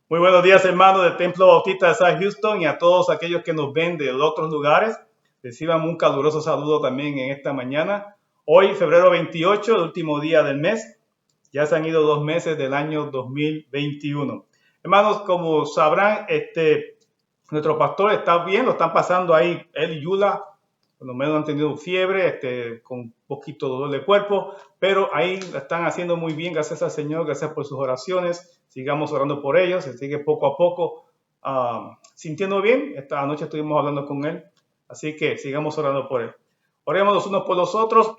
Muy buenos días, hermanos del Templo Bautista de South Houston y a todos aquellos que nos ven de otros lugares. Reciban un caluroso saludo también en esta mañana. Hoy, febrero 28, el último día del mes. Ya se han ido 2 meses del año 2021. Hermanos, como sabrán, nuestro pastor está bien, lo están pasando ahí, él y Yula. Por lo menos han tenido fiebre, con un poquito de dolor de cuerpo, pero ahí la están haciendo muy bien, gracias al Señor, gracias por sus oraciones. Sigamos orando por ellos, se sigue poco a poco sintiendo bien. Esta noche estuvimos hablando con él, así que sigamos orando por él. Oremos los unos por los otros.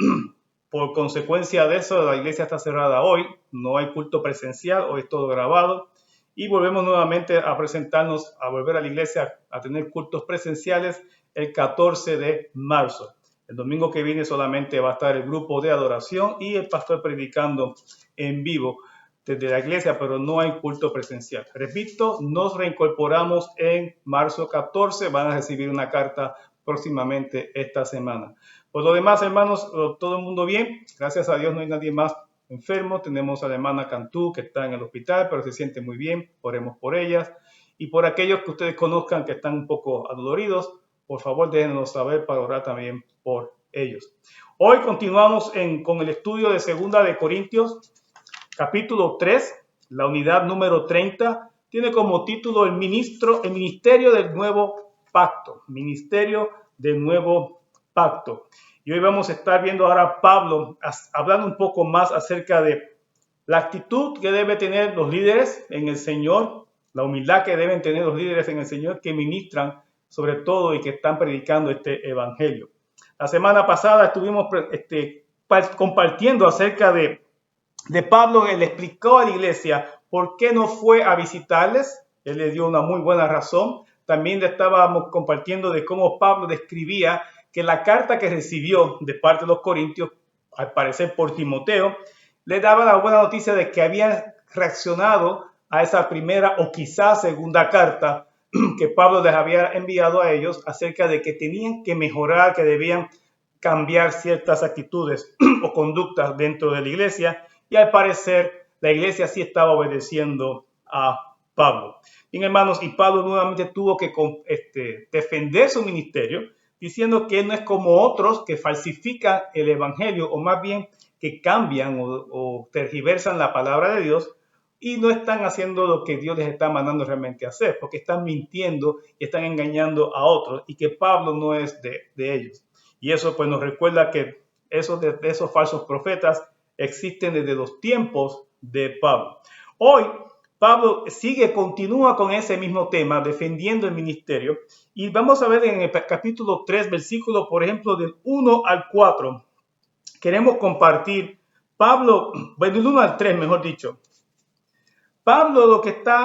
Por consecuencia de eso, la iglesia está cerrada hoy, no hay culto presencial, hoy es todo grabado. Y volvemos nuevamente a presentarnos, a volver a la iglesia, a tener cultos presenciales el 14 de marzo. El domingo que viene solamente va a estar el grupo de adoración y el pastor predicando en vivo desde la iglesia, pero no hay culto presencial. Repito, nos reincorporamos en marzo 14, van a recibir una carta próximamente esta semana. Por lo demás, hermanos, todo el mundo bien. Gracias a Dios no hay nadie más enfermo. Tenemos a la hermana Cantú que está en el hospital, pero se siente muy bien. Oremos por ellas. Y por aquellos que ustedes conozcan que están un poco adoloridos, por favor déjenos saber para orar también por ellos. Hoy continuamos con el estudio de 2 capítulo 3, la unidad número 30. Tiene como título el ministerio del nuevo pacto. Ministerio del nuevo pacto. Y hoy vamos a estar viendo ahora a Pablo hablando un poco más acerca de la actitud que deben tener los líderes en el Señor, la humildad que deben tener los líderes en el Señor que ministran sobre todo y que están predicando este evangelio. La semana pasada estuvimos compartiendo acerca de Pablo. Él explicó a la iglesia por qué no fue a visitarles. Él le dio una muy buena razón. También le estábamos compartiendo de cómo Pablo describía que la carta que recibió de parte de los corintios, al parecer por Timoteo, le daba la buena noticia de que habían reaccionado a esa primera o quizás segunda carta que Pablo les había enviado a ellos acerca de que tenían que mejorar, que debían cambiar ciertas actitudes o conductas dentro de la iglesia, y al parecer la iglesia sí estaba obedeciendo a Pablo. Bien, hermanos, y Pablo nuevamente tuvo que defender su ministerio, diciendo que él no es como otros que falsifican el evangelio, o más bien que cambian o tergiversan la palabra de Dios y no están haciendo lo que Dios les está mandando realmente hacer, porque están mintiendo y están engañando a otros, y que Pablo no es de ellos. Y eso pues nos recuerda que esos falsos profetas existen desde los tiempos de Pablo. Hoy Pablo continúa con ese mismo tema, defendiendo el ministerio, y vamos a ver en el capítulo 3, versículo, por ejemplo, del 1 al 4. Queremos compartir del 1 al 3, mejor dicho. Pablo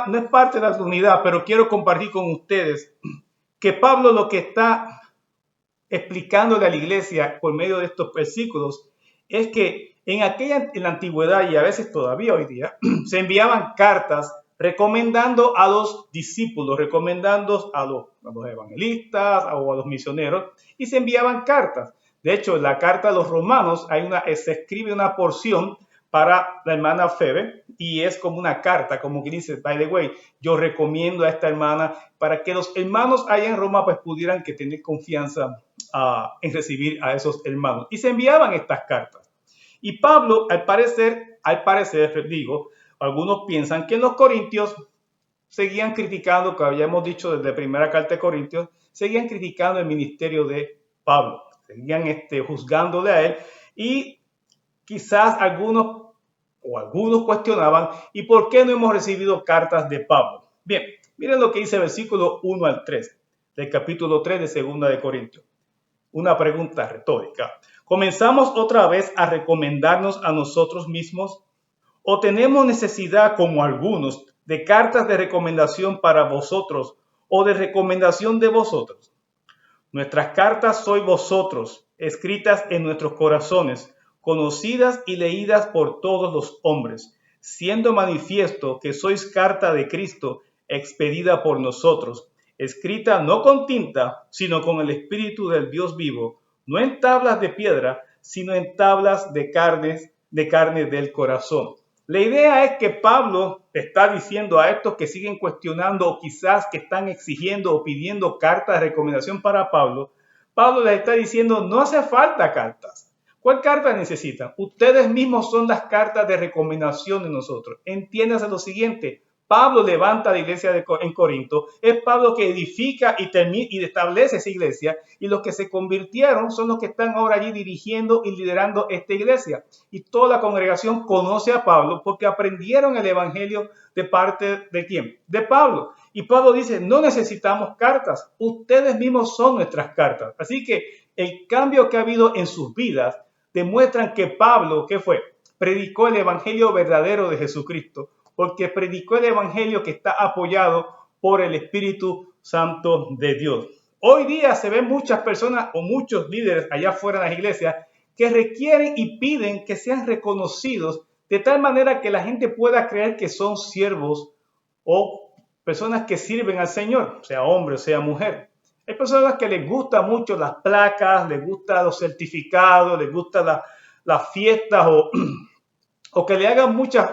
no es parte de la unidad, pero quiero compartir con ustedes que Pablo lo que está explicándole a la iglesia por medio de estos versículos es que en la antigüedad, y a veces todavía hoy día, se enviaban cartas recomendando a los discípulos, recomendando a los evangelistas o a los misioneros, y se enviaban cartas. De hecho, en la carta a los romanos se escribe una porción para la hermana Febe, y es como una carta, como que dice, by the way, yo recomiendo a esta hermana para que los hermanos allá en Roma pues pudieran que tener confianza en recibir a esos hermanos. Y se enviaban estas cartas. Y Pablo, al parecer, algunos piensan que los corintios seguían criticando, que habíamos dicho desde la primera carta de Corintios, seguían criticando el ministerio de Pablo, seguían juzgándole a él, y quizás algunos cuestionaban, ¿y por qué no hemos recibido cartas de Pablo? Bien, miren lo que dice el versículo 1 al 3 del capítulo 3 de 2 de Corintios. Una pregunta retórica. ¿Comenzamos otra vez a recomendarnos a nosotros mismos? ¿O tenemos necesidad, como algunos, de cartas de recomendación para vosotros o de recomendación de vosotros? Nuestras cartas sois vosotros, escritas en nuestros corazones, conocidas y leídas por todos los hombres, siendo manifiesto que sois carta de Cristo, expedida por nosotros, escrita no con tinta, sino con el Espíritu del Dios vivo, no en tablas de piedra, sino en tablas de carne del corazón. La idea es que Pablo está diciendo a estos que siguen cuestionando o quizás que están exigiendo o pidiendo cartas de recomendación para Pablo, Pablo les está diciendo, no hace falta cartas. ¿Cuál carta necesitan? Ustedes mismos son las cartas de recomendación de nosotros. Entiéndase lo siguiente, Pablo levanta la iglesia en Corinto, es Pablo que edifica y establece esa iglesia, y los que se convirtieron son los que están ahora allí dirigiendo y liderando esta iglesia. Y toda la congregación conoce a Pablo porque aprendieron el evangelio de parte de ¿quién? De Pablo. Y Pablo dice, no necesitamos cartas, ustedes mismos son nuestras cartas. Así que el cambio que ha habido en sus vidas demuestran que Pablo, ¿qué fue? Predicó el evangelio verdadero de Jesucristo, porque predicó el evangelio que está apoyado por el Espíritu Santo de Dios. Hoy día se ven muchas personas o muchos líderes allá afuera de las iglesias que requieren y piden que sean reconocidos de tal manera que la gente pueda creer que son siervos o personas que sirven al Señor, sea hombre o sea mujer. Hay personas que les gustan mucho las placas, les gustan los certificados, les gustan las fiestas o que le hagan muchas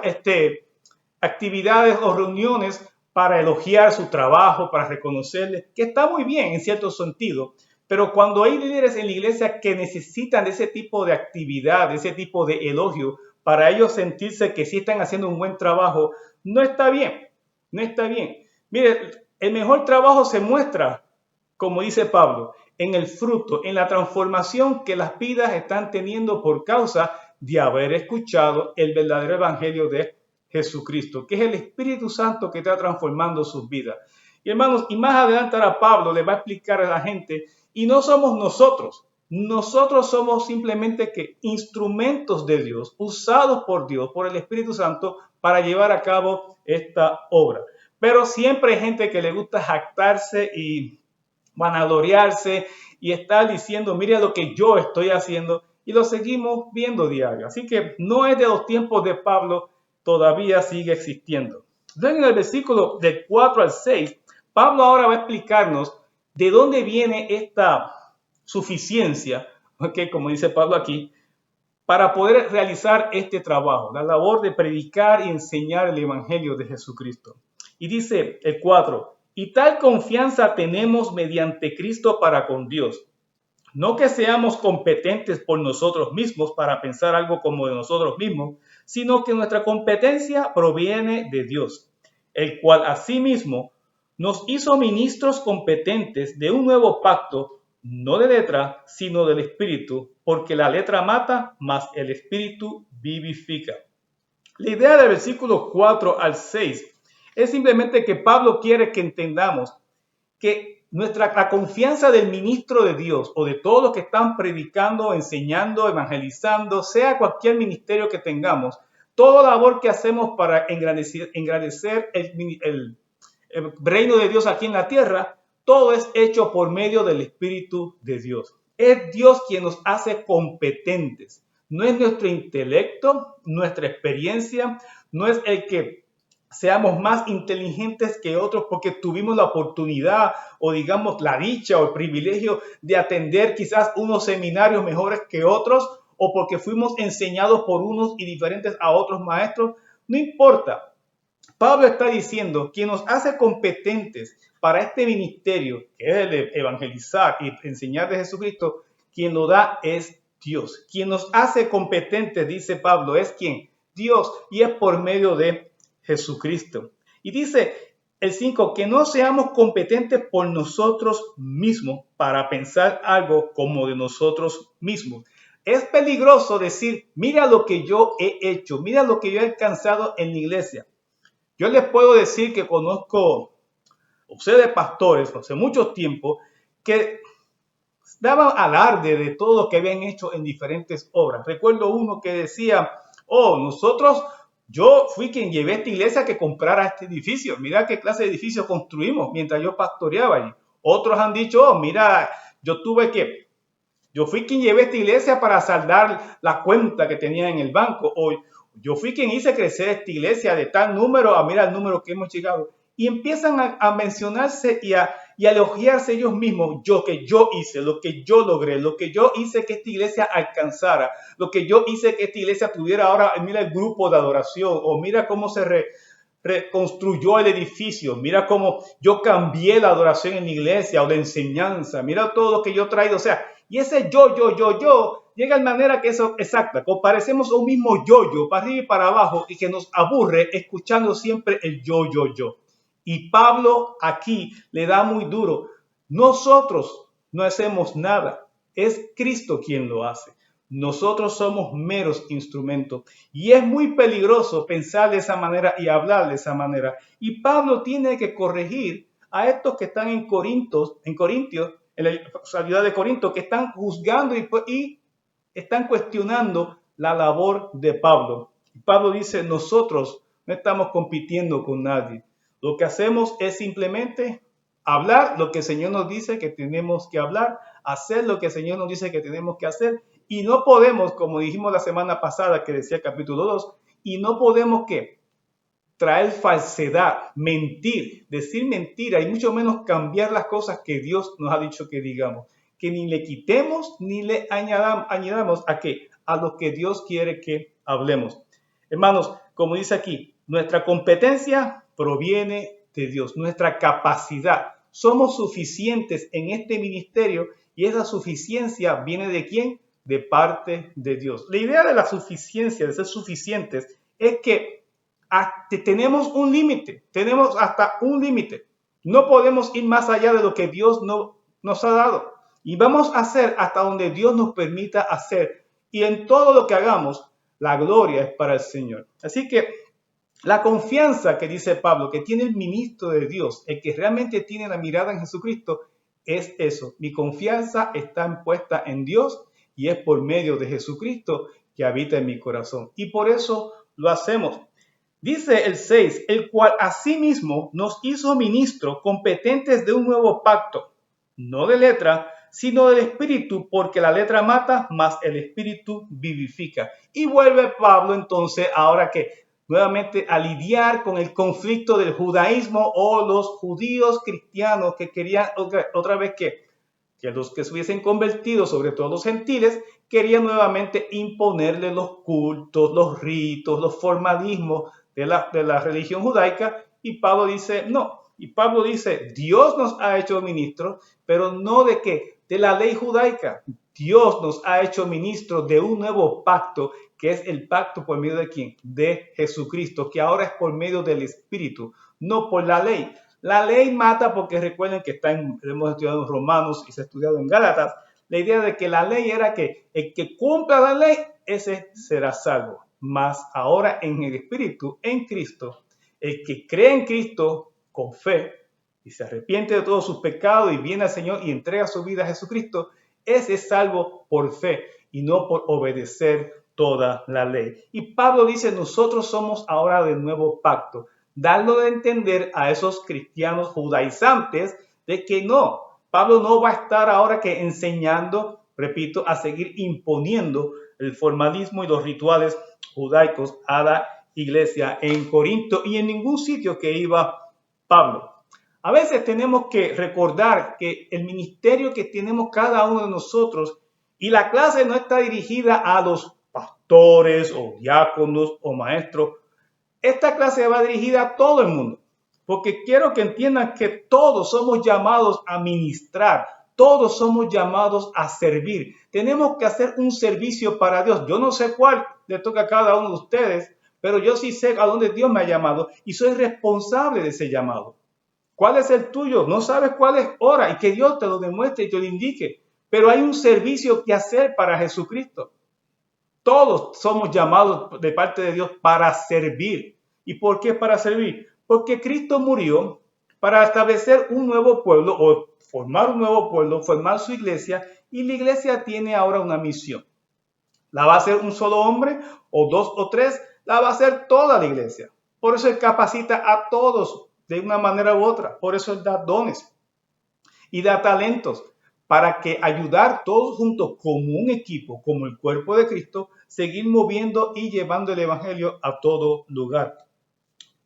actividades o reuniones para elogiar su trabajo, para reconocerle, que está muy bien en cierto sentido, pero cuando hay líderes en la iglesia que necesitan de ese tipo de actividad, de ese tipo de elogio, para ellos sentirse que sí están haciendo un buen trabajo, no está bien, no está bien. Mire, el mejor trabajo se muestra, como dice Pablo, en el fruto, en la transformación que las vidas están teniendo por causa de haber escuchado el verdadero evangelio de Jesucristo, que es el Espíritu Santo que está transformando sus vidas. Y hermanos, y más adelante ahora Pablo le va a explicar a la gente, y no somos nosotros somos simplemente que instrumentos de Dios, usados por Dios, por el Espíritu Santo, para llevar a cabo esta obra. Pero siempre hay gente que le gusta jactarse y vanagloriarse y estar diciendo, mira lo que yo estoy haciendo, y lo seguimos viendo diario. Así que no es de los tiempos de Pablo, todavía sigue existiendo. Entonces, en el versículo del 4 al 6, Pablo ahora va a explicarnos de dónde viene esta suficiencia, ¿okay? Como dice Pablo aquí, para poder realizar este trabajo, la labor de predicar y enseñar el evangelio de Jesucristo. Y dice el 4, y tal confianza tenemos mediante Cristo para con Dios. No que seamos competentes por nosotros mismos para pensar algo como de nosotros mismos, sino que nuestra competencia proviene de Dios, el cual asimismo nos hizo ministros competentes de un nuevo pacto, no de letra, sino del Espíritu, porque la letra mata, mas el Espíritu vivifica. La idea del versículo 4 al 6 es simplemente que Pablo quiere que entendamos que la confianza del ministro de Dios o de todos los que están predicando, enseñando, evangelizando, sea cualquier ministerio que tengamos, toda labor que hacemos para engrandecer el reino de Dios aquí en la tierra, todo es hecho por medio del Espíritu de Dios. Es Dios quien nos hace competentes. No es nuestro intelecto, nuestra experiencia, no es el que seamos más inteligentes que otros porque tuvimos la oportunidad o digamos la dicha o el privilegio de atender quizás unos seminarios mejores que otros o porque fuimos enseñados por unos y diferentes a otros maestros. No importa. Pablo está diciendo que nos hace competentes para este ministerio, que es el de evangelizar y enseñar de Jesucristo, quien lo da es Dios. Quien nos hace competentes, dice Pablo, es quien Dios, y es por medio de Jesucristo. Y dice el 5, que no seamos competentes por nosotros mismos para pensar algo como de nosotros mismos. Es peligroso decir, mira lo que yo he hecho, mira lo que yo he alcanzado en la iglesia. Yo les puedo decir que conozco ustedes pastores hace mucho tiempo que daban alarde de todo lo que habían hecho en diferentes obras. Recuerdo uno que decía, yo fui quien llevé a esta iglesia que comprara este edificio. Mira qué clase de edificio construimos mientras yo pastoreaba allí. Otros han dicho, mira, yo fui quien llevé a esta iglesia para saldar la cuenta que tenía en el banco. O yo fui quien hice crecer esta iglesia de tal número a mira el número que hemos llegado. Y empiezan a mencionarse y elogiarse ellos mismos, que yo hice, lo que yo logré, lo que yo hice que esta iglesia alcanzara, lo que yo hice que esta iglesia tuviera ahora, mira el grupo de adoración, o mira cómo se reconstruyó el edificio, mira cómo yo cambié la adoración en la iglesia o la enseñanza, mira todo lo que yo he traído, o sea, y ese yo, llega de manera que eso, exacta, comparecemos a un mismo yo, para arriba y para abajo, y que nos aburre escuchando siempre el yo. Y Pablo aquí le da muy duro, nosotros no hacemos nada, es Cristo quien lo hace. Nosotros somos meros instrumentos y es muy peligroso pensar de esa manera y hablar de esa manera. Y Pablo tiene que corregir a estos que están en Corintios, en la ciudad de Corinto, que están juzgando y están cuestionando la labor de Pablo. Y Pablo dice, nosotros no estamos compitiendo con nadie. Lo que hacemos es simplemente hablar lo que el Señor nos dice que tenemos que hablar, hacer lo que el Señor nos dice que tenemos que hacer. Y no podemos, como dijimos la semana pasada, que decía el capítulo 2, y no podemos ¿qué? Traer falsedad, mentir, decir mentira y mucho menos cambiar las cosas que Dios nos ha dicho que digamos. Que ni le quitemos ni le añadamos a qué, a lo que Dios quiere que hablemos. Hermanos, como dice aquí, nuestra competencia proviene de Dios, nuestra capacidad. Somos suficientes en este ministerio y esa suficiencia viene ¿de quién? De parte de Dios. La idea de la suficiencia, de ser suficientes, es que tenemos un límite, tenemos hasta un límite. No podemos ir más allá de lo que Dios nos ha dado. Y vamos a hacer hasta donde Dios nos permita hacer. Y en todo lo que hagamos, la gloria es para el Señor. Así que la confianza que dice Pablo, que tiene el ministro de Dios, el que realmente tiene la mirada en Jesucristo, es eso. Mi confianza está puesta en Dios y es por medio de Jesucristo que habita en mi corazón. Y por eso lo hacemos. Dice el 6, el cual asimismo nos hizo ministros competentes de un nuevo pacto, no de letra, sino del espíritu, porque la letra mata, mas el espíritu vivifica. Y vuelve Pablo entonces, ahora que nuevamente a lidiar con el conflicto del judaísmo o los judíos cristianos que querían otra vez que los que se hubiesen convertido, sobre todo los gentiles, querían nuevamente imponerle los cultos, los ritos, los formalismos de la religión judaica, y Pablo dice, no. Y Pablo dice, Dios nos ha hecho ministros, pero no de qué, de la ley judaica. Dios nos ha hecho ministros de un nuevo pacto, que es el pacto por medio de quién? De Jesucristo, que ahora es por medio del Espíritu, no por la ley. La ley mata porque recuerden que hemos estudiado en Romanos y se ha estudiado en Gálatas, la idea de que la ley era que el que cumpla la ley, ese será salvo. Mas ahora en el Espíritu, en Cristo, el que cree en Cristo con fe y se arrepiente de todos sus pecados y viene al Señor y entrega su vida a Jesucristo, ese es salvo por fe y no por obedecer toda la ley. Y Pablo dice, nosotros somos ahora del nuevo pacto, dando de entender a esos cristianos judaizantes de que no, Pablo no va a estar ahora que enseñando, repito, a seguir imponiendo el formalismo y los rituales judaicos a la iglesia en Corinto y en ningún sitio que iba Pablo. A veces tenemos que recordar que el ministerio que tenemos cada uno de nosotros y la clase no está dirigida a los pastores o diáconos o maestros. Esta clase va dirigida a todo el mundo, porque quiero que entiendan que todos somos llamados a ministrar, todos somos llamados a servir. Tenemos que hacer un servicio para Dios. Yo no sé cuál le toca a cada uno de ustedes, pero yo sí sé a dónde Dios me ha llamado y soy responsable de ese llamado. ¿Cuál es el tuyo? No sabes cuál es ahora y que Dios te lo demuestre y te lo indique. Pero hay un servicio que hacer para Jesucristo. Todos somos llamados de parte de Dios para servir. ¿Y por qué para servir? Porque Cristo murió para establecer un nuevo pueblo o formar un nuevo pueblo, formar su iglesia, y la iglesia tiene ahora una misión. ¿La va a hacer un solo hombre o dos o tres? La va a hacer toda la iglesia. Por eso Él capacita a todos de una manera u otra. Por eso Él da dones y da talentos para que ayudar todos juntos como un equipo, como el cuerpo de Cristo, seguir moviendo y llevando el evangelio a todo lugar.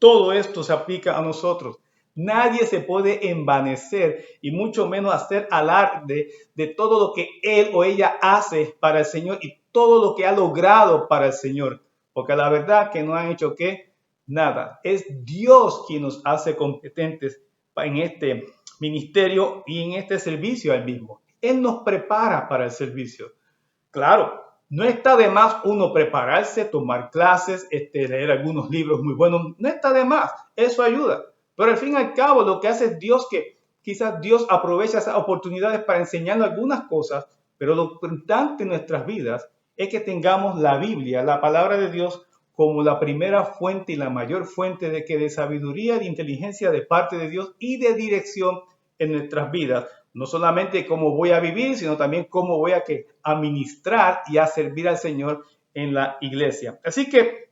Todo esto se aplica a nosotros. Nadie se puede envanecer y mucho menos hacer alarde de todo lo que él o ella hace para el Señor y todo lo que ha logrado para el Señor. Porque la verdad que no han hecho ¿qué? Nada. Es Dios quien nos hace competentes en este ministerio y en este servicio al mismo. Él nos prepara para el servicio. Claro, no está de más uno prepararse, tomar clases, leer algunos libros muy buenos. No está de más. Eso ayuda. Pero al fin y al cabo lo que hace es Dios, que quizás Dios aprovecha esas oportunidades para enseñarnos algunas cosas, pero lo importante en nuestras vidas es que tengamos la Biblia, la palabra de Dios, como la primera fuente y la mayor fuente de sabiduría, de inteligencia de parte de Dios y de dirección en nuestras vidas. No solamente cómo voy a vivir, sino también cómo voy a administrar y a servir al Señor en la iglesia. Así que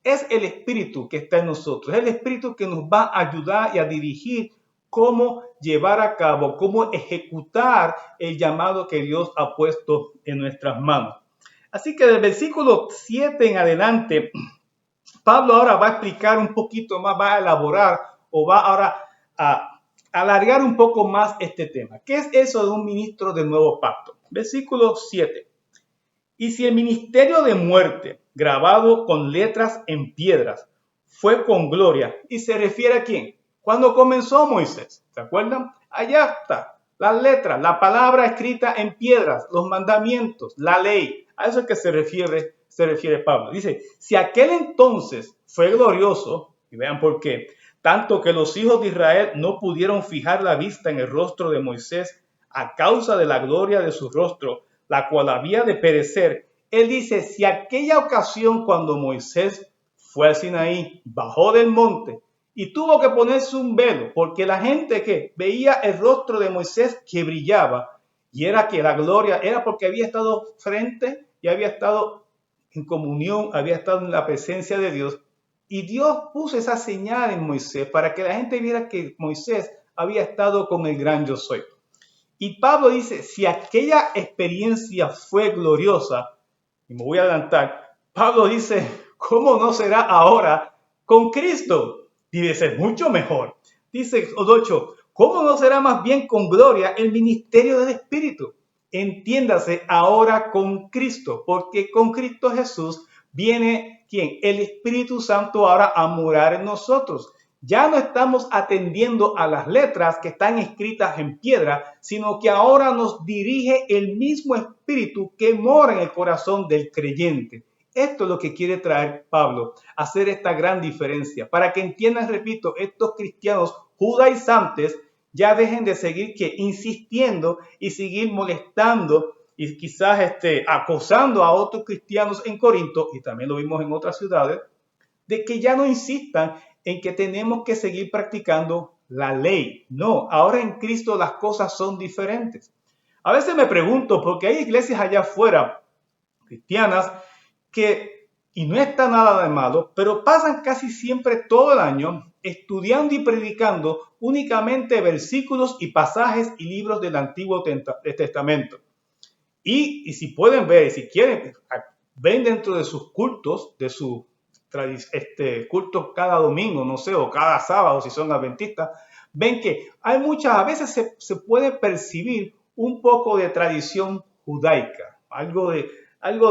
es el Espíritu que está en nosotros, es el Espíritu que nos va a ayudar y a dirigir cómo llevar a cabo, cómo ejecutar el llamado que Dios ha puesto en nuestras manos. Así que del versículo 7 en adelante, Pablo ahora va a explicar un poquito más, va a elaborar o va ahora a alargar un poco más este tema. ¿Qué es eso de un ministro del nuevo pacto? Versículo 7. Y si el ministerio de muerte, grabado con letras en piedras, fue con gloria, ¿y se refiere a quién? Cuando comenzó Moisés, ¿se acuerdan? Allá está, las letras, la palabra escrita en piedras, los mandamientos, la ley. A eso es que se refiere Pablo. Dice, si aquel entonces fue glorioso, y vean por qué, tanto que los hijos de Israel no pudieron fijar la vista en el rostro de Moisés a causa de la gloria de su rostro, la cual había de perecer. Él dice, si aquella ocasión cuando Moisés fue al Sinaí, bajó del monte y tuvo que ponerse un velo, porque la gente que veía el rostro de Moisés que brillaba, y era que la gloria era porque había estado frente y había estado en comunión, había estado en la presencia de Dios. Y Dios puso esa señal en Moisés para que la gente viera que Moisés había estado con el gran yo soy. Y Pablo dice, si aquella experiencia fue gloriosa, y me voy a adelantar, Pablo dice, ¿cómo no será ahora con Cristo? Debe ser mucho mejor. Dice 8, ¿cómo no será más bien con gloria el ministerio del Espíritu? Entiéndase ahora con Cristo, porque con Cristo Jesús viene, ¿quién? El Espíritu Santo ahora a morar en nosotros. Ya no estamos atendiendo a las letras que están escritas en piedra, sino que ahora nos dirige el mismo Espíritu que mora en el corazón del creyente. Esto es lo que quiere traer Pablo, hacer esta gran diferencia, para que entiendan, repito, estos cristianos judaizantes ya dejen de seguir insistiendo y seguir molestando y quizás acosando a otros cristianos en Corinto, y también lo vimos en otras ciudades, de que ya no insistan en que tenemos que seguir practicando la ley. No, ahora en Cristo las cosas son diferentes. A veces me pregunto, porque hay iglesias allá afuera, cristianas, y no está nada de malo, pero pasan casi siempre todo el año estudiando y predicando únicamente versículos y pasajes y libros del Antiguo Testamento. Y si pueden ver, y si quieren, ven dentro de sus cultos, de sus cultos cada domingo, no sé, o cada sábado si son adventistas, ven que hay muchas, a veces se puede percibir un poco de tradición judaica, algo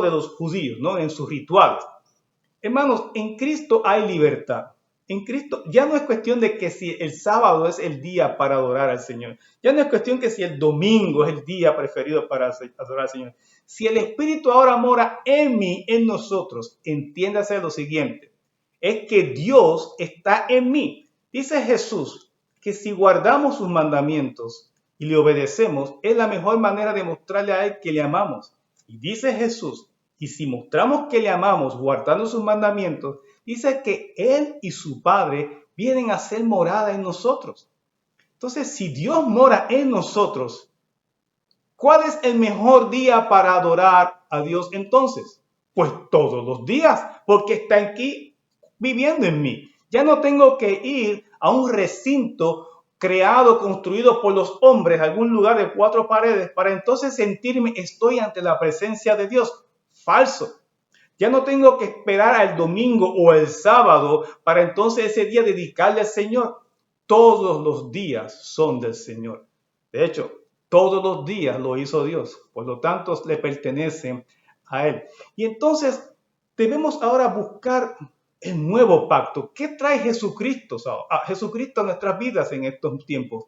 de los judíos, ¿no? En sus rituales. Hermanos, en Cristo hay libertad. En Cristo ya no es cuestión de que si el sábado es el día para adorar al Señor. Ya no es cuestión que si el domingo es el día preferido para adorar al Señor. Si el Espíritu ahora mora en mí, en nosotros, entiéndase lo siguiente. Es que Dios está en mí. Dice Jesús que si guardamos sus mandamientos y le obedecemos, es la mejor manera de mostrarle a Él que le amamos. Y dice Jesús, y si mostramos que le amamos guardando sus mandamientos, dice que Él y su Padre vienen a ser morada en nosotros. Entonces, si Dios mora en nosotros, ¿cuál es el mejor día para adorar a Dios entonces? Pues todos los días, porque está aquí viviendo en mí. Ya no tengo que ir a un recinto creado, construido por los hombres, algún lugar de 4 paredes, para entonces sentirme estoy ante la presencia de Dios. Falso. Ya no tengo que esperar al domingo o el sábado para entonces ese día dedicarle al Señor. todos los días son del Señor. De hecho, todos los días lo hizo Dios, por lo tanto le pertenecen a Él. Y entonces debemos ahora buscar el nuevo pacto. ¿Qué trae Jesucristo a nuestras vidas en estos tiempos?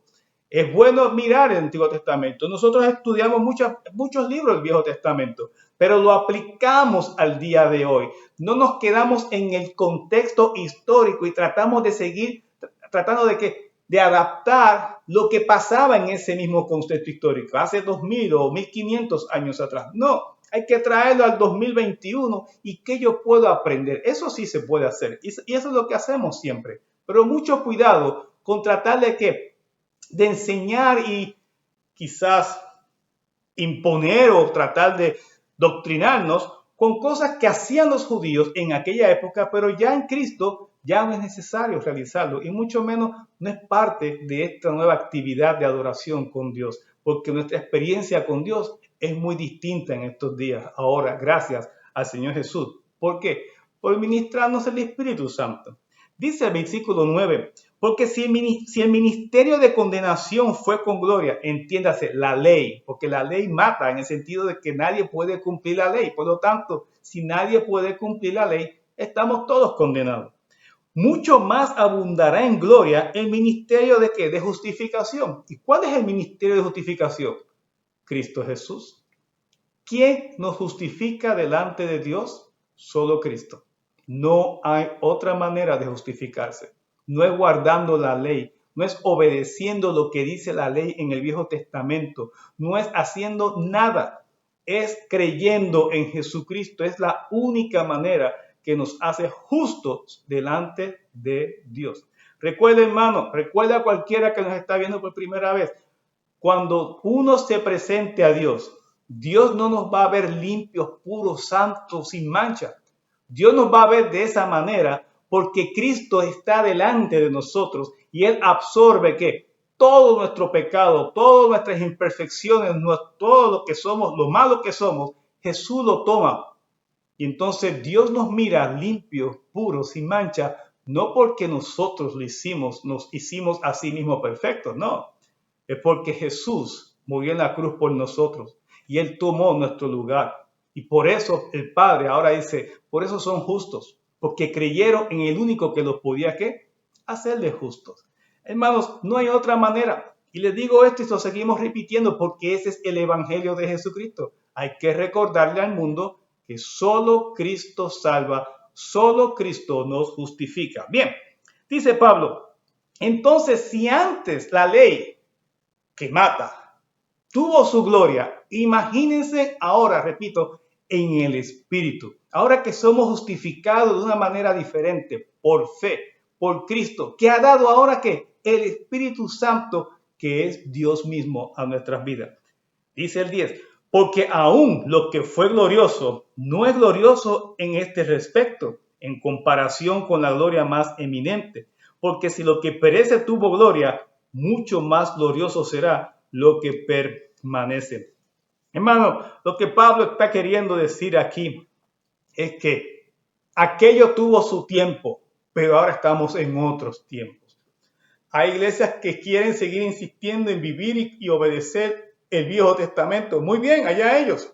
Es bueno mirar el Antiguo Testamento. Nosotros estudiamos muchos libros del Viejo Testamento, pero lo aplicamos al día de hoy. No nos quedamos en el contexto histórico y tratamos de seguir tratando de adaptar lo que pasaba en ese mismo contexto histórico, hace 2000 o 1500 años atrás. No, hay que traerlo al 2021 y ¿qué yo puedo aprender? Eso sí se puede hacer y eso es lo que hacemos siempre. Pero mucho cuidado con tratar de enseñar y quizás imponer o tratar de doctrinarnos con cosas que hacían los judíos en aquella época, pero ya en Cristo ya no es necesario realizarlo y mucho menos no es parte de esta nueva actividad de adoración con Dios, porque nuestra experiencia con Dios es muy distinta en estos días, ahora, gracias al Señor Jesús. ¿Por qué? Por ministrarnos el Espíritu Santo. Dice el versículo 9, porque si el ministerio de condenación fue con gloria, entiéndase, la ley, porque la ley mata en el sentido de que nadie puede cumplir la ley. Por lo tanto, si nadie puede cumplir la ley, estamos todos condenados. Mucho más abundará en gloria el ministerio de ¿qué? De justificación. ¿Y cuál es el ministerio de justificación? Cristo Jesús. ¿Quién nos justifica delante de Dios? Solo Cristo. No hay otra manera de justificarse. No es guardando la ley, no es obedeciendo lo que dice la ley en el Viejo Testamento, no es haciendo nada, es creyendo en Jesucristo. Es la única manera que nos hace justos delante de Dios. Recuerda, hermano, recuerda a cualquiera que nos está viendo por primera vez, cuando uno se presente a Dios, Dios no nos va a ver limpios, puros, santos, sin mancha. Dios nos va a ver de esa manera porque Cristo está delante de nosotros y Él absorbe ¿qué? Todo nuestro pecado, todas nuestras imperfecciones, todo lo que somos, lo malo que somos, Jesús lo toma. Y entonces Dios nos mira limpios, puros, sin mancha, no porque nosotros nos hicimos a sí mismos perfectos, no. Es porque Jesús murió en la cruz por nosotros y Él tomó nuestro lugar. Y por eso el Padre ahora dice, por eso son justos, porque creyeron en el único que los podía ¿qué? Hacerles justos. Hermanos, no hay otra manera. Y les digo esto y lo seguimos repitiendo porque ese es el Evangelio de Jesucristo. Hay que recordarle al mundo que solo Cristo salva, solo Cristo nos justifica. Bien, dice Pablo, entonces si antes la ley que mata tuvo su gloria, imagínense ahora, repito, en el Espíritu. Ahora que somos justificados de una manera diferente, por fe, por Cristo, que ha dado ahora que el Espíritu Santo, que es Dios mismo a nuestras vidas. Dice el 10, porque aún lo que fue glorioso no es glorioso en este respecto, en comparación con la gloria más eminente. Porque si lo que perece tuvo gloria, mucho más glorioso será lo que permanece. Hermano, lo que Pablo está queriendo decir aquí es que aquello tuvo su tiempo, pero ahora estamos en otros tiempos. Hay iglesias que quieren seguir insistiendo en vivir y obedecer el Viejo Testamento. Muy bien, allá ellos.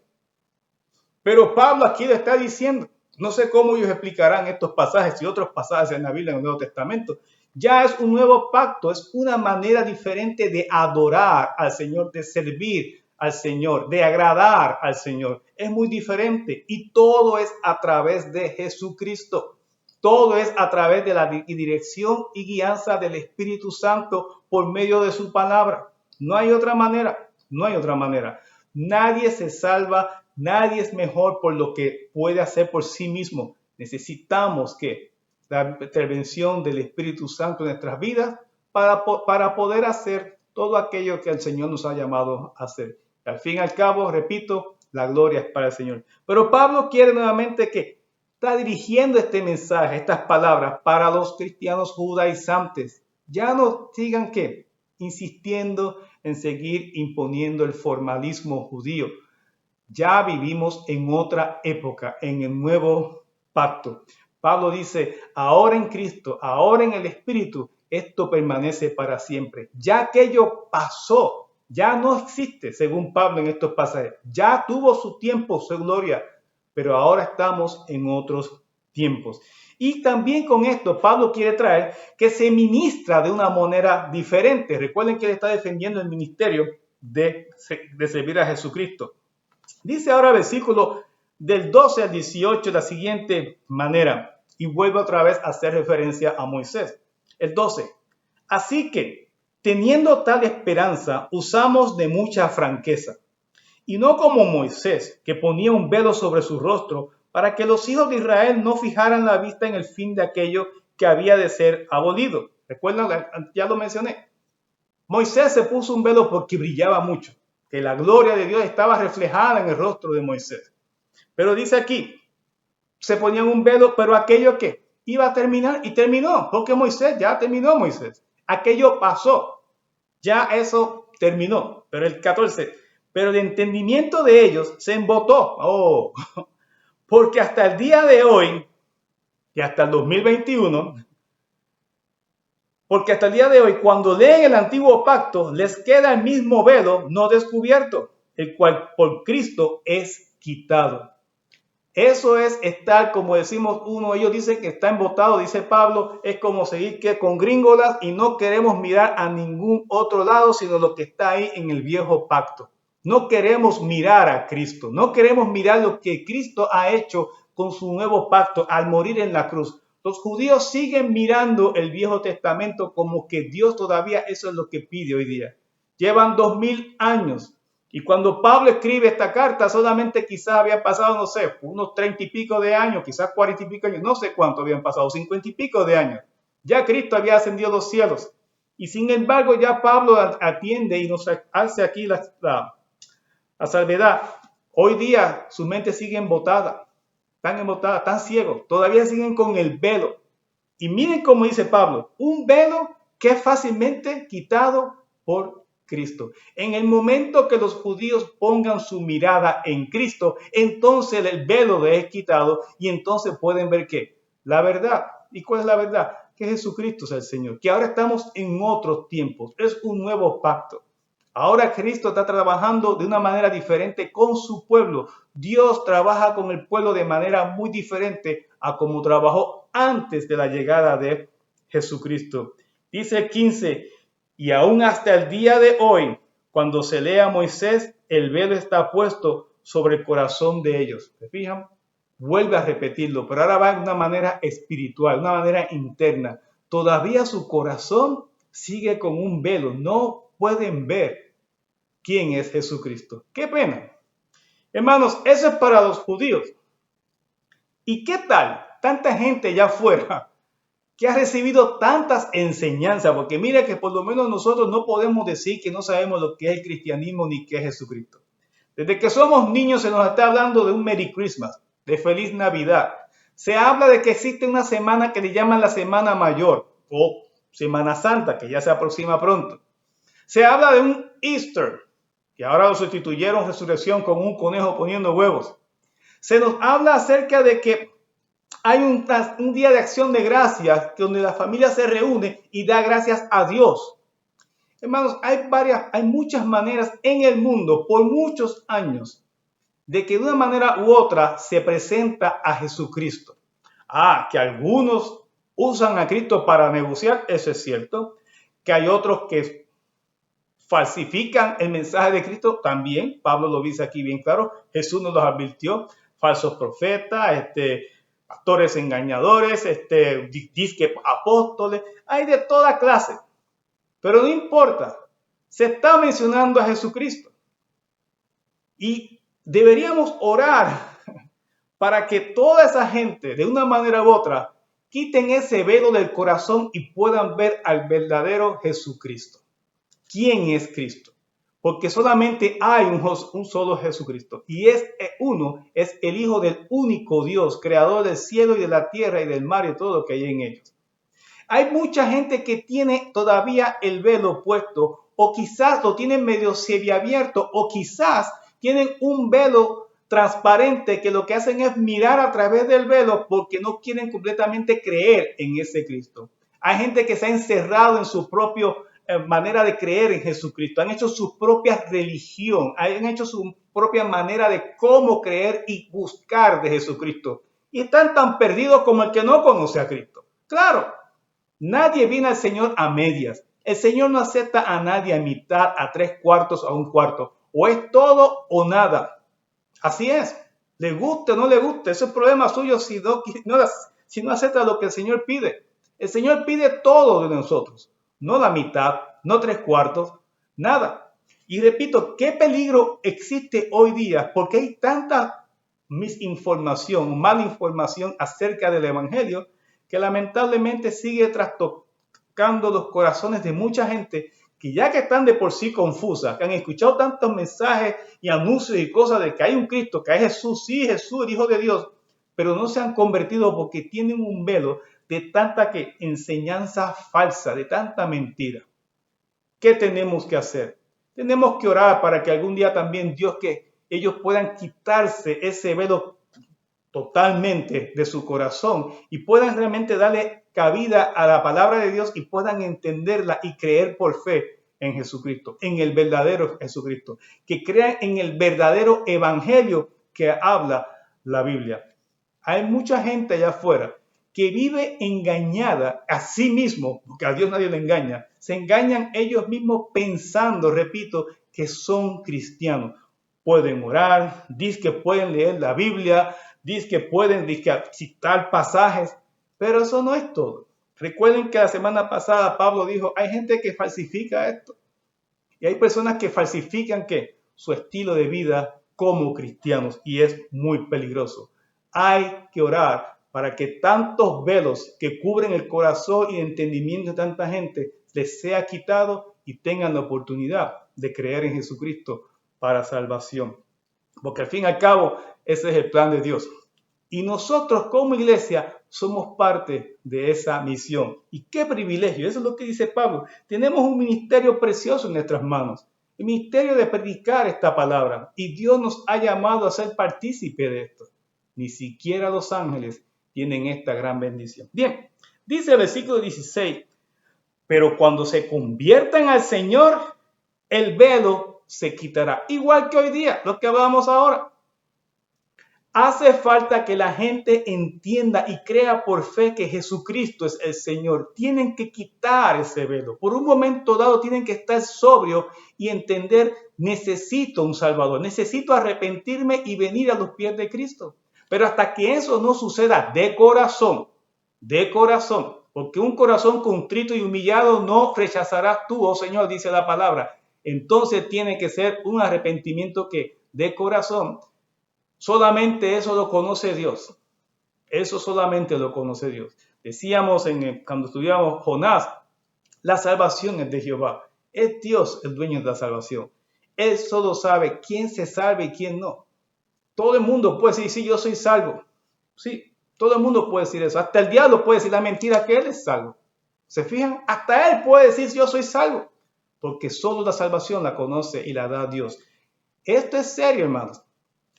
Pero Pablo aquí le está diciendo, no sé cómo ellos explicarán estos pasajes y otros pasajes en la Biblia, en el Nuevo Testamento. Ya es un nuevo pacto, es una manera diferente de adorar al Señor, de servir al Señor, de agradar al Señor. Es muy diferente y todo es a través de Jesucristo. Todo es a través de la dirección y guianza del Espíritu Santo por medio de su palabra. No hay otra manera, no hay otra manera. Nadie se salva, nadie es mejor por lo que puede hacer por sí mismo. Necesitamos que la intervención del Espíritu Santo en nuestras vidas para poder hacer todo aquello que el Señor nos ha llamado a hacer. Al fin y al cabo, repito, la gloria es para el Señor. Pero Pablo quiere nuevamente que está dirigiendo este mensaje, estas palabras para los cristianos judaizantes. Ya no sigan ¿qué? Insistiendo en seguir imponiendo el formalismo judío. Ya vivimos en otra época, en el nuevo pacto. Pablo dice, ahora en Cristo, ahora en el Espíritu, esto permanece para siempre. Ya aquello pasó, ya no existe, según Pablo en estos pasajes. Ya tuvo su tiempo, su gloria, pero ahora estamos en otros tiempos. Y también con esto Pablo quiere traer que se ministra de una manera diferente. Recuerden que él está defendiendo el ministerio de servir a Jesucristo. Dice ahora versículo del 12 al 18 de la siguiente manera, y vuelve otra vez a hacer referencia a Moisés. El 12. Así que, teniendo tal esperanza, usamos de mucha franqueza, y no como Moisés, que ponía un velo sobre su rostro, para que los hijos de Israel no fijaran la vista en el fin de aquello que había de ser abolido. Recuerdan, ya lo mencioné. Moisés se puso un velo porque brillaba mucho, que la gloria de Dios estaba reflejada en el rostro de Moisés. Pero dice aquí, se ponían un velo, pero aquello que iba a terminar y terminó, porque Moisés ya terminó Moisés. Aquello pasó, ya eso terminó. Pero el 14, pero el entendimiento de ellos se embotó. Porque hasta el día de hoy, y hasta el 2021, porque hasta el día de hoy, cuando leen el antiguo pacto, les queda el mismo velo no descubierto, el cual por Cristo es quitado. Eso es estar, como decimos ellos dicen que está embotado, dice Pablo, es como seguir que con gringolas y no queremos mirar a ningún otro lado, sino lo que está ahí en el viejo pacto. No queremos mirar a Cristo, no queremos mirar lo que Cristo ha hecho con su nuevo pacto al morir en la cruz. Los judíos siguen mirando el Viejo Testamento como que Dios todavía eso es lo que pide hoy día. Llevan 2000 años. Y cuando Pablo escribe esta carta, solamente quizás había pasado, no sé, unos 30 y pico de años, quizás 40 y pico años, no sé cuánto habían pasado, 50 y pico de años. Ya Cristo había ascendido a los cielos. Y sin embargo, ya Pablo atiende y nos hace aquí la salvedad. Hoy día su mente sigue embotada, están ciegos, todavía siguen con el velo. Y miren cómo dice Pablo, un velo que es fácilmente quitado por Cristo. En el momento que los judíos pongan su mirada en Cristo, entonces el velo les es quitado y entonces pueden ver ¿qué? La verdad. ¿Y cuál es la verdad? Que Jesucristo es el Señor, que ahora estamos en otros tiempos, es un nuevo pacto. Ahora Cristo está trabajando de una manera diferente con su pueblo. Dios trabaja con el pueblo de manera muy diferente a como trabajó antes de la llegada de Jesucristo. Dice el 15, y aún hasta el día de hoy, cuando se lea a Moisés, el velo está puesto sobre el corazón de ellos. ¿Se fijan? Vuelve a repetirlo, pero ahora va de una manera espiritual, una manera interna. Todavía su corazón sigue con un velo, no pueden ver quién es Jesucristo. ¡Qué pena! Hermanos, eso es para los judíos. ¿Y qué tal? Tanta gente allá afuera que ha recibido tantas enseñanzas, porque mira que por lo menos nosotros no podemos decir que no sabemos lo que es el cristianismo ni qué es Jesucristo. Desde que somos niños se nos está hablando de un Merry Christmas, de Feliz Navidad. Se habla de que existe una semana que le llaman la Semana Mayor o Semana Santa, que ya se aproxima pronto. Se habla de un Easter, que ahora lo sustituyeron resurrección con un conejo poniendo huevos. Se nos habla acerca de que hay un día de acción de gracias donde la familia se reúne y da gracias a Dios. Hermanos, hay muchas maneras en el mundo por muchos años de que de una manera u otra se presenta a Jesucristo. Que algunos usan a Cristo para negociar, eso es cierto. Que hay otros que falsifican el mensaje de Cristo también. Pablo lo dice aquí bien claro. Jesús nos los advirtió. Falsos profetas, pastores engañadores, disque apóstoles. Hay de toda clase. Pero no importa. Se está mencionando a Jesucristo. Y deberíamos orar para que toda esa gente, de una manera u otra, quiten ese velo del corazón y puedan ver al verdadero Jesucristo. ¿Quién es Cristo? Porque solamente hay un solo Jesucristo. Y uno es el Hijo del único Dios, creador del cielo y de la tierra y del mar y todo lo que hay en ellos. Hay mucha gente que tiene todavía el velo puesto, o quizás lo tienen medio semiabierto, o quizás tienen un velo transparente que lo que hacen es mirar a través del velo porque no quieren completamente creer en ese Cristo. Hay gente que se ha encerrado en su propia manera de creer en Jesucristo. Han hecho su propia religión, han hecho su propia manera de cómo creer y buscar de Jesucristo. Y están tan perdidos como el que no conoce a Cristo. Claro, nadie viene al Señor a medias. El Señor no acepta a nadie a mitad, a 3/4, a 1/4. O es todo o nada. Así es. Le guste o no le guste. Ese es el problema suyo si no acepta lo que el Señor pide. El Señor pide todo de nosotros. No la mitad, no 3/4, nada. Y repito, ¿qué peligro existe hoy día? Porque hay tanta misinformación, mala información acerca del Evangelio que lamentablemente sigue trastocando los corazones de mucha gente que ya que están de por sí confusas, que han escuchado tantos mensajes y anuncios y cosas de que hay un Cristo, que hay Jesús, sí, Jesús, el Hijo de Dios, pero no se han convertido porque tienen un velo de tanta enseñanza falsa, de tanta mentira. ¿Qué tenemos que hacer? Tenemos que orar para que algún día también Dios, que ellos puedan quitarse ese velo totalmente de su corazón y puedan realmente darle cabida a la palabra de Dios y puedan entenderla y creer por fe en Jesucristo, en el verdadero Jesucristo, que crean en el verdadero evangelio que habla la Biblia. Hay mucha gente allá afuera que vive engañada a sí mismo, porque a Dios nadie le engaña, se engañan ellos mismos pensando, repito, que son cristianos. Pueden orar, dicen que pueden leer la Biblia, dicen que pueden citar pasajes, pero eso no es todo. Recuerden que la semana pasada Pablo dijo, hay gente que falsifica esto. Y hay personas que falsifican su estilo de vida como cristianos, y es muy peligroso. Hay que orar para que tantos velos que cubren el corazón y el entendimiento de tanta gente les sea quitado y tengan la oportunidad de creer en Jesucristo para salvación. Porque al fin y al cabo, ese es el plan de Dios. Y nosotros como iglesia somos parte de esa misión. Y qué privilegio, eso es lo que dice Pablo. Tenemos un ministerio precioso en nuestras manos. El ministerio de predicar esta palabra. Y Dios nos ha llamado a ser partícipe de esto. Ni siquiera los ángeles tienen esta gran bendición. Bien, dice el versículo 16. Pero cuando se conviertan al Señor, el velo se quitará. Igual que hoy día, lo que hablamos ahora. Hace falta que la gente entienda y crea por fe que Jesucristo es el Señor. Tienen que quitar ese velo. Por un momento dado tienen que estar sobrios y entender, necesito un Salvador, necesito arrepentirme y venir a los pies de Cristo. Pero hasta que eso no suceda de corazón, porque un corazón contrito y humillado no rechazarás tú, oh Señor, dice la palabra. Entonces tiene que ser un arrepentimiento que de corazón. Solamente eso lo conoce Dios. Eso solamente lo conoce Dios. Decíamos cuando estudiábamos Jonás, la salvación es de Jehová. Es Dios el dueño de la salvación. Él solo sabe quién se salve y quién no. Todo el mundo puede decir, sí, yo soy salvo. Sí, todo el mundo puede decir eso. Hasta el diablo puede decir la mentira que él es salvo. ¿Se fijan? Hasta él puede decir, yo soy salvo. Porque solo la salvación la conoce y la da Dios. Esto es serio, hermanos.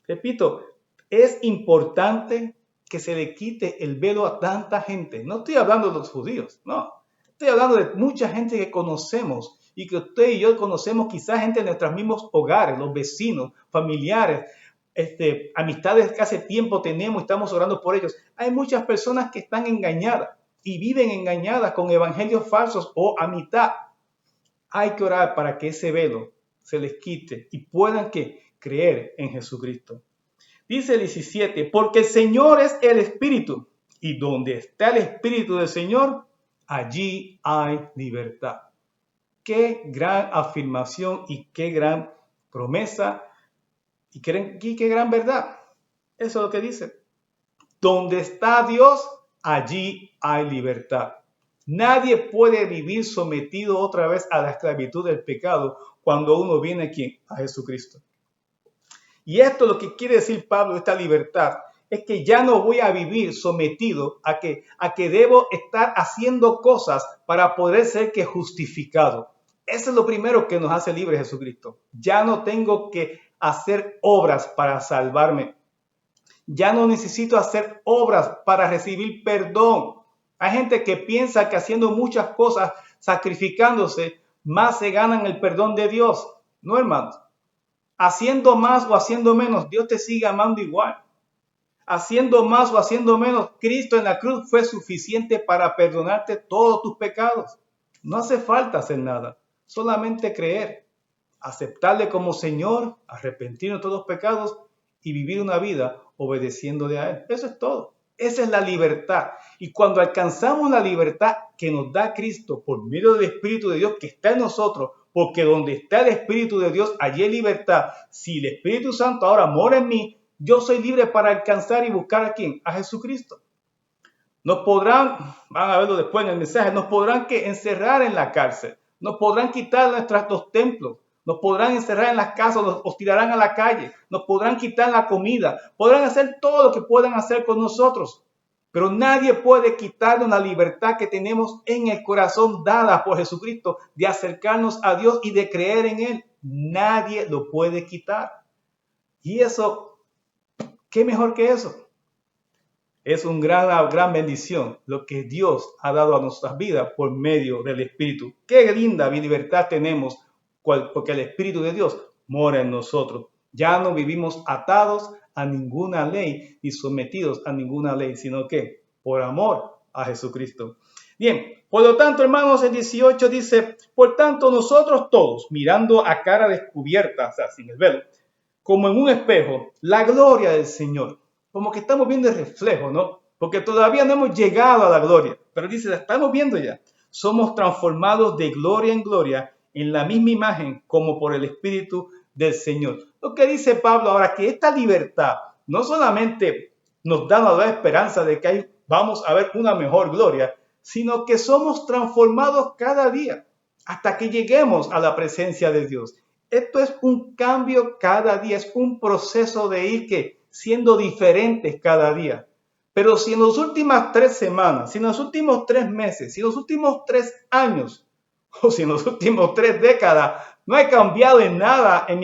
Repito, es importante que se le quite el velo a tanta gente. No estoy hablando de los judíos, no. Estoy hablando de mucha gente que conocemos y que usted y yo conocemos, quizás gente de nuestros mismos hogares, los vecinos, familiares, amistades que hace tiempo tenemos, estamos orando por ellos. Hay muchas personas que están engañadas y viven engañadas con evangelios falsos o a mitad. Hay que orar para que ese velo se les quite y puedan creer en Jesucristo. Dice el 17, porque el Señor es el Espíritu, y donde está el Espíritu del Señor, allí hay libertad. Qué gran afirmación y qué gran promesa y qué gran verdad. Eso es lo que dice. Donde está Dios, allí hay libertad. Nadie puede vivir sometido otra vez a la esclavitud del pecado cuando uno viene aquí a Jesucristo. Y esto lo que quiere decir Pablo, esta libertad, es que ya no voy a vivir sometido a que debo estar haciendo cosas para poder ser justificado. Eso es lo primero que nos hace libres Jesucristo. Ya no tengo que hacer obras para salvarme. Ya no necesito hacer obras para recibir perdón. Hay gente que piensa que haciendo muchas cosas, sacrificándose, más se ganan el perdón de Dios. No, hermanos. Haciendo más o haciendo menos, Dios te sigue amando igual. Haciendo más o haciendo menos, Cristo en la cruz fue suficiente para perdonarte todos tus pecados. No hace falta hacer nada, solamente creer, aceptarle como Señor, arrepentirnos de todos los pecados y vivir una vida obedeciéndole a Él. Eso es todo. Esa es la libertad. Y cuando alcanzamos la libertad que nos da Cristo por medio del Espíritu de Dios que está en nosotros, porque donde está el Espíritu de Dios, allí hay libertad. Si el Espíritu Santo ahora mora en mí, yo soy libre para alcanzar y buscar a ¿quién? A Jesucristo. Nos podrán, van a verlo después en el mensaje, nos podrán encerrar en la cárcel, nos podrán quitar nuestros templos, nos podrán encerrar en las casas, nos tirarán a la calle, nos podrán quitar la comida, podrán hacer todo lo que puedan hacer con nosotros. Pero nadie puede quitarnos la libertad que tenemos en el corazón dada por Jesucristo de acercarnos a Dios y de creer en Él. Nadie lo puede quitar. Y eso, ¿qué mejor que eso? Es una gran bendición lo que Dios ha dado a nuestras vidas por medio del Espíritu. Qué linda libertad tenemos porque el Espíritu de Dios mora en nosotros. Ya no vivimos atados a ninguna ley ni sometidos a ninguna ley, sino que por amor a Jesucristo. Bien, por lo tanto, hermanos, el 18 dice, por tanto nosotros todos, mirando a cara descubierta, o sea, sin el velo, como en un espejo, la gloria del Señor. Como que estamos viendo el reflejo, ¿no? Porque todavía no hemos llegado a la gloria, pero dice, la estamos viendo ya. Somos transformados de gloria en gloria en la misma imagen como por el Espíritu del Señor. Lo que dice Pablo ahora, que esta libertad no solamente nos da la esperanza de que vamos a ver una mejor gloria, sino que somos transformados cada día hasta que lleguemos a la presencia de Dios. Esto es un cambio cada día, es un proceso de ir siendo diferentes cada día. Pero si en las últimas 3 semanas, si en los últimos 3 meses, si en los últimos 3 años, o si en los últimos 3 décadas, no he cambiado en nada en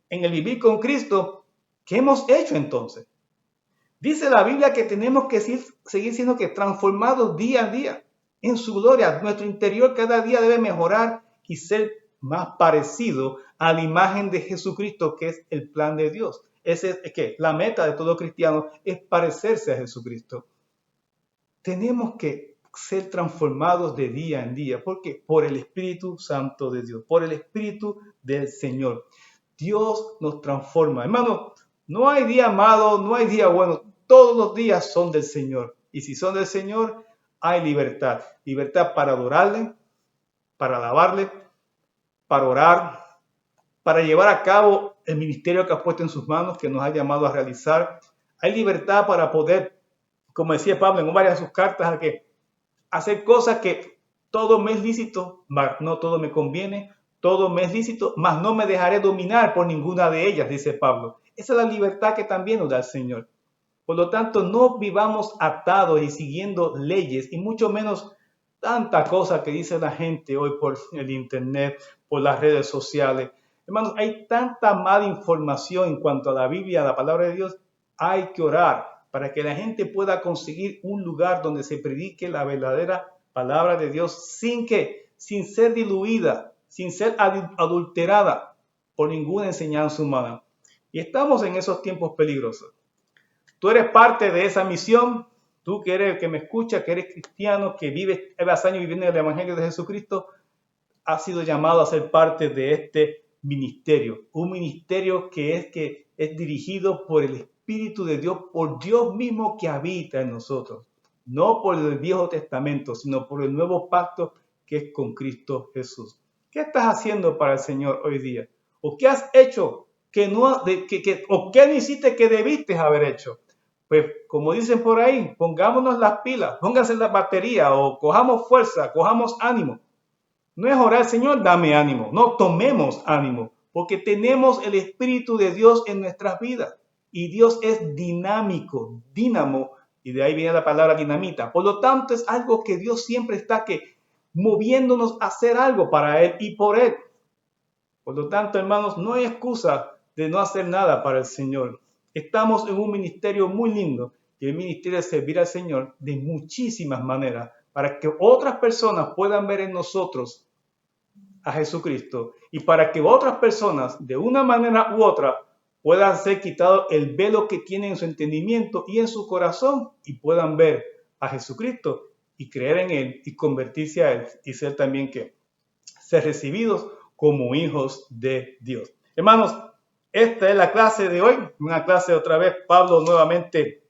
el vivir con Cristo, ¿qué hemos hecho entonces? Dice la Biblia que tenemos que seguir siendo transformados día a día en su gloria. Nuestro interior cada día debe mejorar y ser más parecido a la imagen de Jesucristo, que es el plan de Dios. Ese es que la meta de todo cristiano es parecerse a Jesucristo. Tenemos que ser transformados de día en día. ¿Por qué? Por el Espíritu Santo de Dios, por el Espíritu del Señor. Dios nos transforma. Hermano, no hay día malo, no hay día bueno. Todos los días son del Señor. Y si son del Señor, hay libertad. Libertad para adorarle, para alabarle, para orar, para llevar a cabo el ministerio que ha puesto en sus manos, que nos ha llamado a realizar. Hay libertad para poder, como decía Pablo en varias de sus cartas, hacer cosas que todo me es lícito, mas no todo me conviene, todo me es lícito, mas no me dejaré dominar por ninguna de ellas, dice Pablo. Esa es la libertad que también nos da el Señor. Por lo tanto, no vivamos atados y siguiendo leyes, y mucho menos tanta cosa que dice la gente hoy por el internet, por las redes sociales. Hermanos, hay tanta mala información en cuanto a la Biblia, a la palabra de Dios. Hay que orar para que la gente pueda conseguir un lugar donde se predique la verdadera palabra de Dios sin ser diluida, sin ser adulterada por ninguna enseñanza humana. Y estamos en esos tiempos peligrosos. Tú eres parte de esa misión. Tú que me escuchas, que eres cristiano, que llevas años viviendo el Evangelio de Jesucristo, has sido llamado a ser parte de este ministerio. Un ministerio que es dirigido por el Espíritu de Dios, por Dios mismo que habita en nosotros. No por el Viejo Testamento, sino por el nuevo pacto que es con Cristo Jesús. ¿Qué estás haciendo para el Señor hoy día? ¿O qué has hecho o qué no hiciste que debiste haber hecho? Pues como dicen por ahí, pongámonos las pilas, pónganse la batería o cojamos fuerza, cojamos ánimo. No es orar, Señor, dame ánimo. No, tomemos ánimo, porque tenemos el Espíritu de Dios en nuestras vidas. Y Dios es dinámico, dínamo, y de ahí viene la palabra dinamita. Por lo tanto, es algo que Dios siempre está moviéndonos a hacer algo para Él y por Él. Por lo tanto, hermanos, no hay excusa de no hacer nada para el Señor. Estamos en un ministerio muy lindo Y el ministerio es servir al Señor de muchísimas maneras para que otras personas puedan ver en nosotros a Jesucristo y para que otras personas de una manera u otra puedan ser quitado el velo que tienen en su entendimiento y en su corazón y puedan ver a Jesucristo y creer en Él y convertirse a Él y ser también que ser recibidos como hijos de Dios. Hermanos, esta es la clase de hoy, una clase otra vez, Pablo nuevamente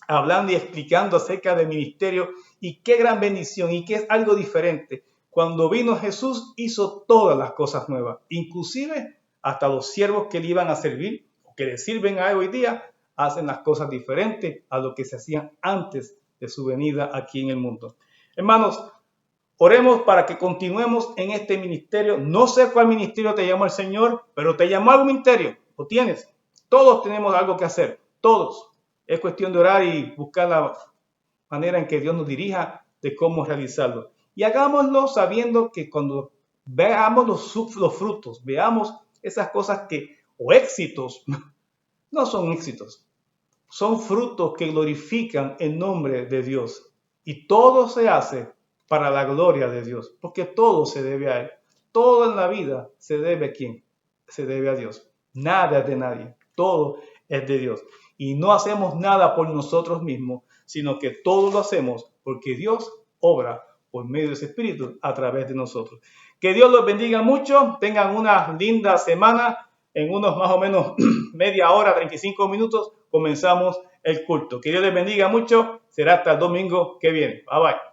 hablando y explicando acerca del ministerio y qué gran bendición y qué es algo diferente. Cuando vino Jesús hizo todas las cosas nuevas, inclusive hasta los siervos que le iban a servir o que le sirven a él hoy día, hacen las cosas diferentes a lo que se hacían antes de su venida aquí en el mundo. Hermanos, oremos para que continuemos en este ministerio. No sé cuál ministerio te llamó el Señor, pero te llamó a algún ministerio. Lo tienes. Todos tenemos algo que hacer. Todos. Es cuestión de orar y buscar la manera en que Dios nos dirija de cómo realizarlo. Y hagámoslo sabiendo que cuando veamos los frutos, veamos esas cosas o éxitos, no son éxitos. Son frutos que glorifican el nombre de Dios. Y todo se hace para la gloria de Dios, porque todo se debe a Él. Todo en la vida se debe a ¿quién? Se debe a Dios. Nada es de nadie, todo es de Dios. Y no hacemos nada por nosotros mismos, sino que todo lo hacemos porque Dios obra por medio de ese Espíritu a través de nosotros. Que Dios los bendiga mucho, tengan una linda semana. En unos más o menos media hora, 35 minutos, comenzamos el culto. Que Dios les bendiga mucho. Será hasta el domingo que viene. Bye bye.